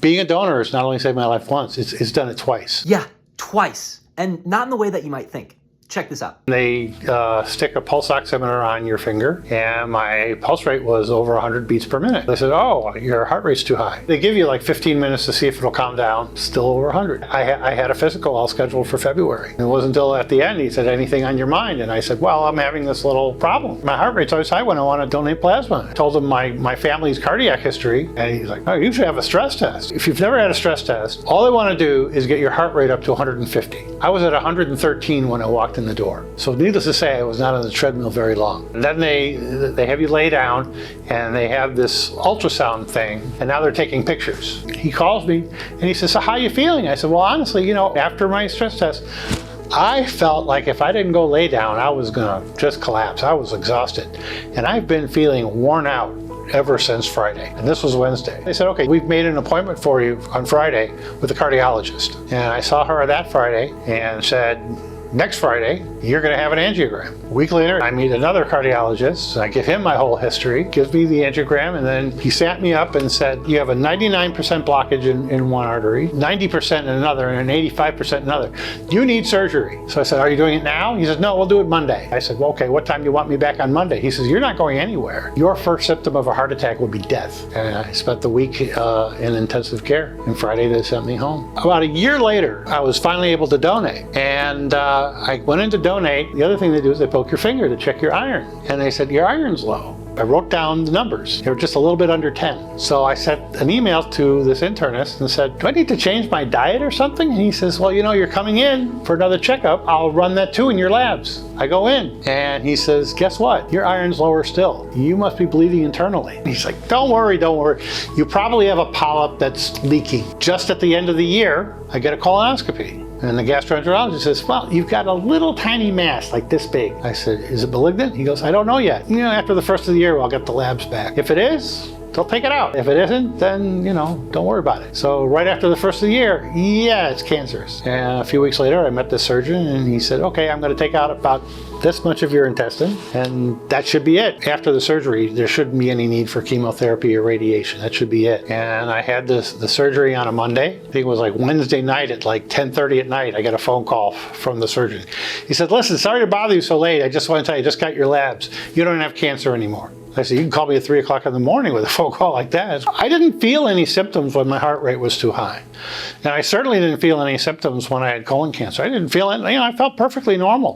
Being a donor has not only saved my life once, it's done it twice. Yeah, twice. And not in the way that you might think. Check this out. They stick a pulse oximeter on your finger, and my pulse rate was over 100 beats per minute. They said, oh, your heart rate's too high. They give you like 15 minutes to see if it'll calm down. Still over 100. I had a physical all scheduled for February. It wasn't until at the end he said, anything on your mind? And I said, well, I'm having this little problem. My heart rate's always high when I want to donate plasma. I told him my family's cardiac history, and he's like, oh, you should have a stress test. If you've never had a stress test, all they want to do is get your heart rate up to 150. I was at 113 when I walked in the door. So needless to say, I was not on the treadmill very long. And then they have you lay down, and they have this ultrasound thing, and now they're taking pictures. He calls me and he says, so how are you feeling? I said, well, honestly, after my stress test, I felt like if I didn't go lay down, I was gonna just collapse. I was exhausted. And I've been feeling worn out ever since Friday. And this was Wednesday. They said, okay, we've made an appointment for you on Friday with a cardiologist. And I saw her that Friday and said, next Friday, you're going to have an angiogram. A week later, I meet another cardiologist. I give him my whole history, gives me the angiogram, and then he sat me up and said, you have a 99% blockage in one artery, 90% in another, and an 85% in another. You need surgery. So I said, are you doing it now? He says, no, we'll do it Monday. I said, well, okay, what time do you want me back on Monday? He says, you're not going anywhere. Your first symptom of a heart attack will be death. And I spent the week in intensive care. And Friday, they sent me home. About a year later, I was finally able to donate. And I went in to donate. The other thing they do is they poke your finger to check your iron. And they said, your iron's low. I wrote down the numbers. They were just a little bit under 10. So I sent an email to this internist and said, do I need to change my diet or something? And he says, well, you're coming in for another checkup. I'll run that too in your labs. I go in and he says, guess what? Your iron's lower still. You must be bleeding internally. And he's like, don't worry. You probably have a polyp that's leaking. Just at the end of the year, I get a colonoscopy. And the gastroenterologist says, well, you've got a little tiny mass like this big. I said, is it malignant? He goes, I don't know yet. After the first of the year, I'll get the labs back. If it is, they'll take it out. If it isn't, then, don't worry about it. So right after the first of the year, yeah, it's cancerous. And a few weeks later, I met the surgeon and he said, okay, I'm going to take out about this much of your intestine, and that should be it. After the surgery, there shouldn't be any need for chemotherapy or radiation. That should be it. And I had the surgery on a Monday. I think it was like Wednesday night at like 10:30 at night. I got a phone call from the surgeon. He said, listen, sorry to bother you so late. I just want to tell you, I just got your labs. You don't have cancer anymore. I said, you can call me at 3 o'clock in the morning with a phone call like that. I didn't feel any symptoms when my heart rate was too high. And I certainly didn't feel any symptoms when I had colon cancer. I didn't feel it. I felt perfectly normal.